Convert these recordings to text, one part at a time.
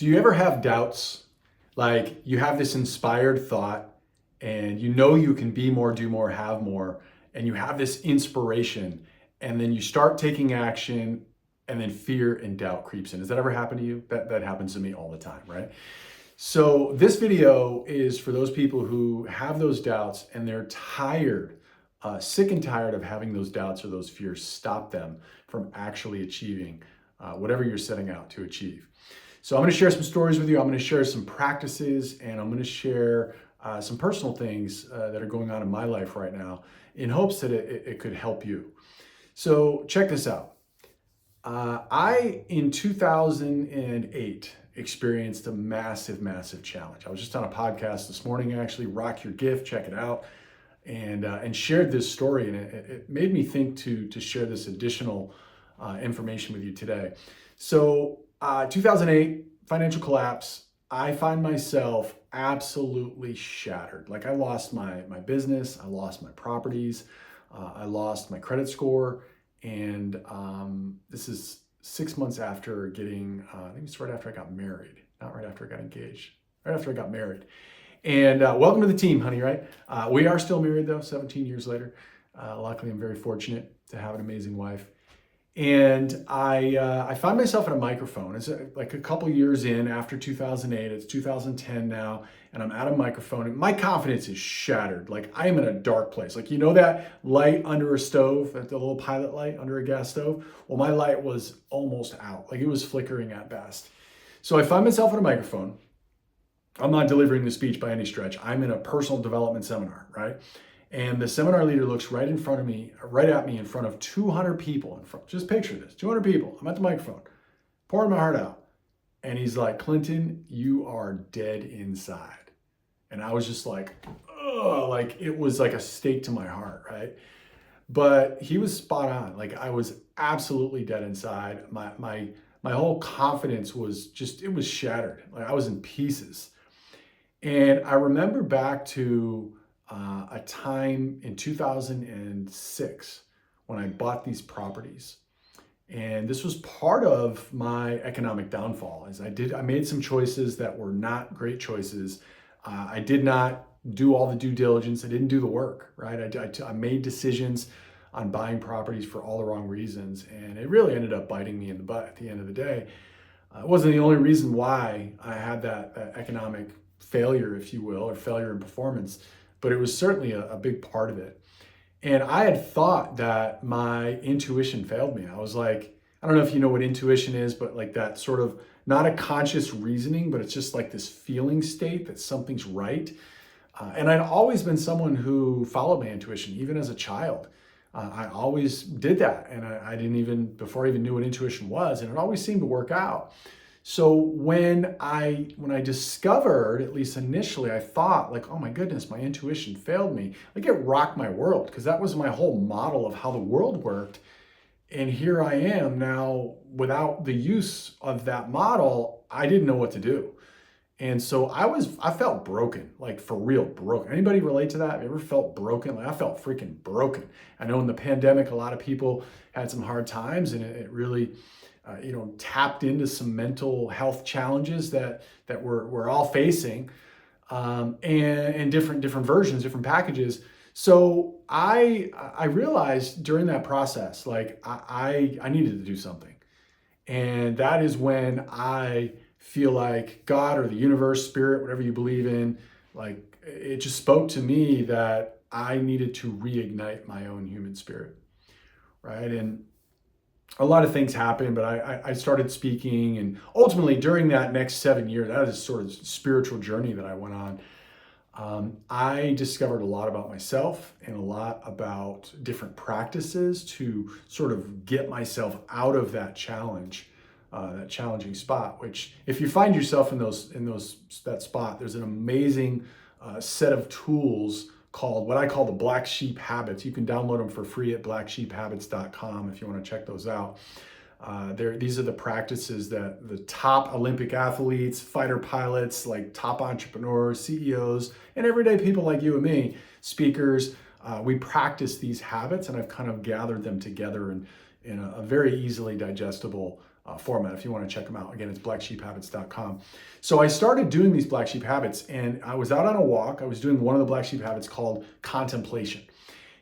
Do you ever have doubts? Like you have this inspired thought and you know you can be more, do more, have more, and you have this inspiration and then you start taking action and then fear and doubt creeps in. Has that ever happened to you? That happens to me all the time, right? So this video is for those people who have those doubts and they're tired, sick and tired of having those doubts or those fears stop them from actually achieving whatever you're setting out to achieve. So I'm going to share some stories with you. I'm going to share some practices, and I'm going to share some personal things that are going on in my life right now in hopes that it could help you. So check this out. In 2008, experienced a massive challenge. I was just on a podcast this morning, actually, Rock Your Gift, check it out, and shared this story, and it made me think to share this additional information with you today. So 2008, financial collapse. I find myself absolutely shattered. Like I lost my business, I lost my properties, I lost my credit score, and this is 6 months after getting, I think it's right after I got married, not right after I got engaged, right after I got married. And welcome to the team, honey, right? We are still married though, 17 years later. Luckily, I'm very fortunate to have an amazing wife. And I find myself at a microphone. It's like a couple years in after 2008. It's 2010 now, and I'm at a microphone. And my confidence is shattered. Like I am in a dark place. Like you know that light under a stove, the little pilot light under a gas stove? Well, my light was almost out. Like it was flickering at best. So I find myself at a microphone. I'm not delivering the speech by any stretch. I'm in a personal development seminar, right? And the seminar leader looks right at me in front of 200 people. Just picture this, 200 people. I'm at the microphone, pouring my heart out. And he's like, Clinton, you are dead inside. And I was just like, oh, like it was like a stake to my heart, right? But he was spot on. Like I was absolutely dead inside. My whole confidence was just, it was shattered. Like I was in pieces. And I remember back to a time in 2006 when I bought these properties. And this was part of my economic downfall. I made some choices that were not great choices. I did not do all the due diligence. I didn't do the work, right? I made decisions on buying properties for all the wrong reasons. And it really ended up biting me in the butt at the end of the day. It wasn't the only reason why I had that economic failure, if you will, or failure in performance, but it was certainly a big part of it. And I had thought that my intuition failed me. I was like, I don't know if you know what intuition is, but like that sort of not a conscious reasoning, but it's just like this feeling state that something's right. And I'd always been someone who followed my intuition, even as a child. I always did that. And I didn't even, before I even knew what intuition was, and it always seemed to work out. So when I discovered, at least initially, I thought like, oh my goodness, my intuition failed me. Like it rocked my world because that was my whole model of how the world worked. And here I am now without the use of that model, I didn't know what to do. And so I felt broken, like for real broken. Anybody relate to that? Have you ever felt broken? Like I felt freaking broken. I know in the pandemic, a lot of people had some hard times and it really, tapped into some mental health challenges that we're all facing, and different versions, different packages. So I realized during that process, like I needed to do something, and that is when I feel like God or the universe, spirit, whatever you believe in, like it just spoke to me that I needed to reignite my own human spirit, right? And a lot of things happened, but I started speaking, and ultimately during that next 7 years, that is sort of spiritual journey that I went on. I discovered a lot about myself and a lot about different practices to sort of get myself out of that challenge, that challenging spot. Which, if you find yourself in that spot, there's an amazing set of tools called what I call the Black Sheep Habits. You can download them for free at blacksheephabits.com if you want to check those out. These are the practices that the top Olympic athletes, fighter pilots, like top entrepreneurs, CEOs, and everyday people like you and me, speakers, we practice these habits, and I've kind of gathered them together in a very easily digestible format if you want to check them out. Again, it's blacksheephabits.com. So I started doing these Black Sheep Habits, and I was out on a walk. I was doing one of the Black Sheep Habits called contemplation.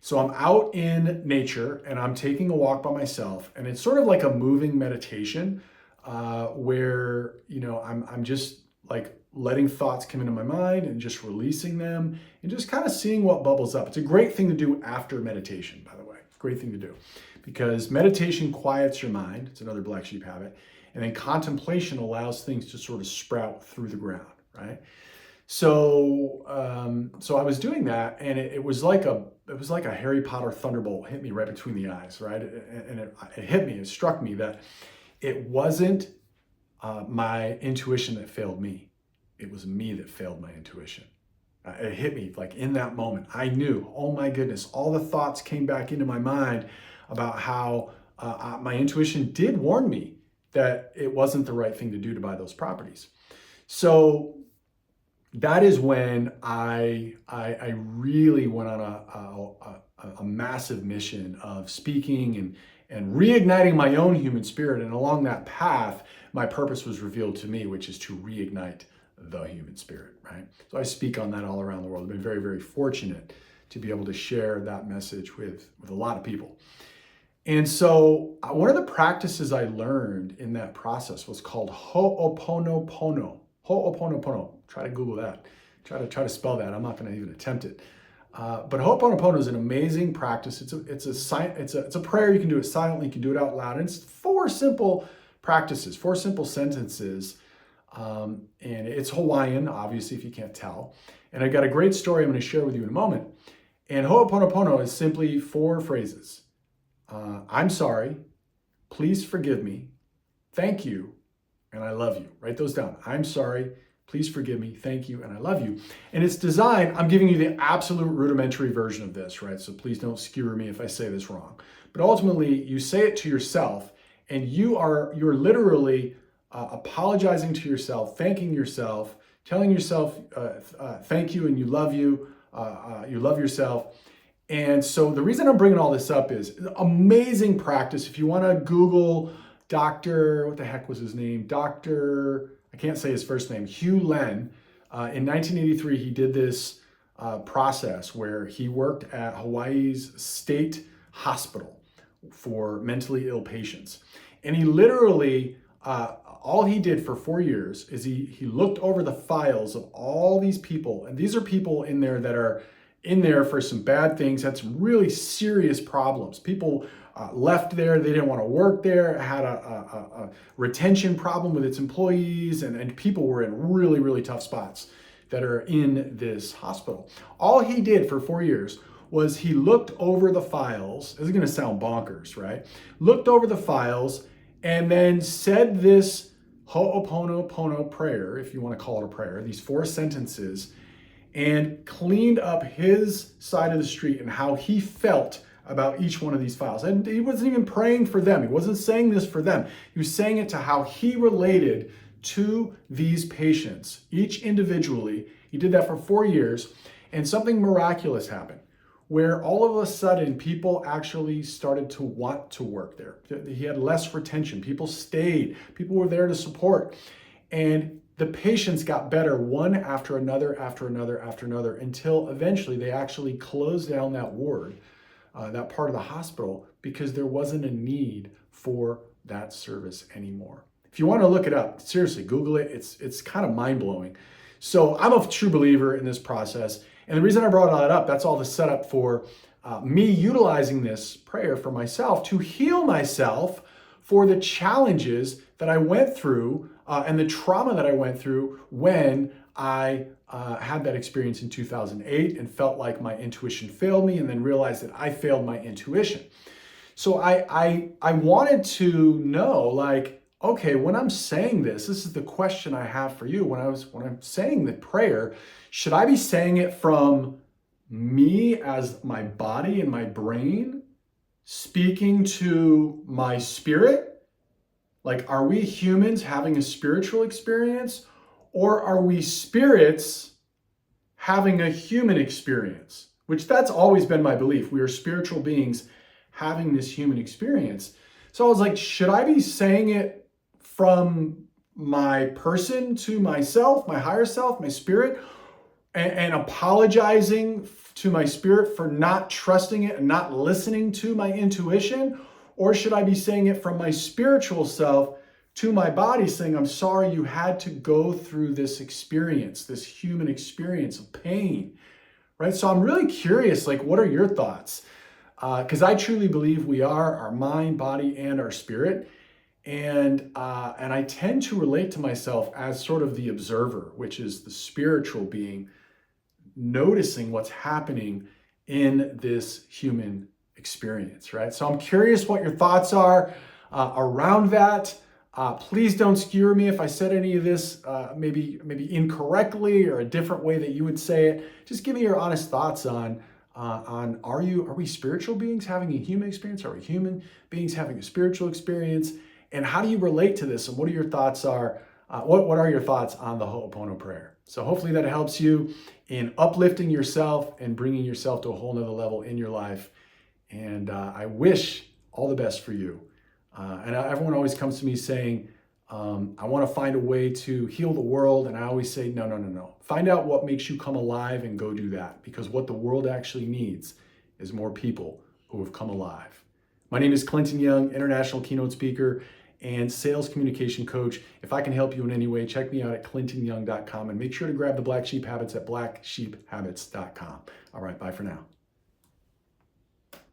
So I'm out in nature and I'm taking a walk by myself, and it's sort of like a moving meditation where, I'm just like letting thoughts come into my mind and just releasing them and just kind of seeing what bubbles up. It's a great thing to do after meditation, by the way. Great thing to do because meditation quiets your mind. It's another Black Sheep habit. And then contemplation allows things to sort of sprout through the ground, right? So I was doing that, and it was like a Harry Potter thunderbolt hit me right between the eyes, right? And it hit me, it struck me that it wasn't my intuition that failed me. It was me that failed my intuition. It hit me like in that moment. I knew, oh my goodness, all the thoughts came back into my mind about how my intuition did warn me that it wasn't the right thing to do to buy those properties. So that is when I really went on a massive mission of speaking and reigniting my own human spirit. And along that path, my purpose was revealed to me, which is to reignite the human spirit, right? So I speak on that all around the world. I've been very, very fortunate to be able to share that message with a lot of people. And so one of the practices I learned in that process was called ho'oponopono. Ho'oponopono. Try to Google that. Try to spell that. I'm not going to even attempt it. But ho'oponopono is an amazing practice. It's a prayer. You can do it silently. You can do it out loud. And it's 4 simple practices, 4 simple sentences. And it's Hawaiian, obviously, if you can't tell. And I got a great story I'm going to share with you in a moment. And ho'oponopono is simply 4 phrases. I'm sorry, please forgive me, thank you, and I love you. Write those down. I'm sorry, please forgive me, thank you, and I love you. And it's designed, I'm giving you the absolute rudimentary version of this, right? So please don't skewer me if I say this wrong. But ultimately, you say it to yourself, and you're literally apologizing to yourself, thanking yourself, telling yourself thank you and you love yourself. And so the reason I'm bringing all this up is amazing practice. If you want to Google Dr. What the heck was his name? I can't say his first name, Hugh Len. In 1983, he did this process where he worked at Hawaii's state hospital for mentally ill patients. And he literally, all he did for 4 years is he looked over the files of all these people. And these are people in there that are in there for some bad things, had some really serious problems. People left there, they didn't want to work there, had a retention problem with its employees, and people were in really, really tough spots that are in this hospital. All he did for 4 years was he looked over the files. This is going to sound bonkers, right? Looked over the files and then said this ho'oponopono prayer, if you want to call it a prayer, these 4 sentences, and cleaned up his side of the street and how he felt about each one of these files. And he wasn't even praying for them. He wasn't saying this for them. He was saying it to how he related to these patients, each individually. He did that for 4 years, and something miraculous happened, where all of a sudden people actually started to want to work there. He had less retention. People stayed. People were there to support. And the patients got better one after another, until eventually they actually closed down that ward, that part of the hospital, because there wasn't a need for that service anymore. If you want to look it up, seriously, Google it. It's kind of mind-blowing. So I'm a true believer in this process. And the reason I brought all that up, that's all the setup for me utilizing this prayer for myself to heal myself for the challenges that I went through and the trauma that I went through when I had that experience in 2008 and felt like my intuition failed me, and then realized that I failed my intuition. So I wanted to know, like, okay, when I'm saying this is the question I have for you. When I'm saying the prayer, should I be saying it from me as my body and my brain speaking to my spirit? Like, are we humans having a spiritual experience, or are we spirits having a human experience? Which that's always been my belief. We are spiritual beings having this human experience. So I was like, should I be saying it from my person to myself, my higher self, my spirit, and apologizing to my spirit for not trusting it and not listening to my intuition? Or should I be saying it from my spiritual self to my body, saying, I'm sorry you had to go through this experience, this human experience of pain, right? So I'm really curious, like, what are your thoughts? Because I truly believe we are our mind, body, and our spirit. And I tend to relate to myself as sort of the observer, which is the spiritual being, noticing what's happening in this human experience, right? So I'm curious what your thoughts are around that. Please don't skewer me if I said any of this maybe incorrectly or a different way that you would say it. Just give me your honest thoughts on are we spiritual beings having a human experience? Are we human beings having a spiritual experience? And how do you relate to this? And what are your thoughts what are your thoughts on the Ho'opono prayer? So hopefully that helps you in uplifting yourself and bringing yourself to a whole nother level in your life. And I wish all the best for you. And everyone always comes to me saying, I want to find a way to heal the world. And I always say, no. Find out what makes you come alive and go do that. Because what the world actually needs is more people who have come alive. My name is Clinton Young, international keynote speaker and sales communication coach. If I can help you in any way, check me out at clintonyoung.com and make sure to grab the Black Sheep Habits at blacksheephabits.com. All right, bye for now.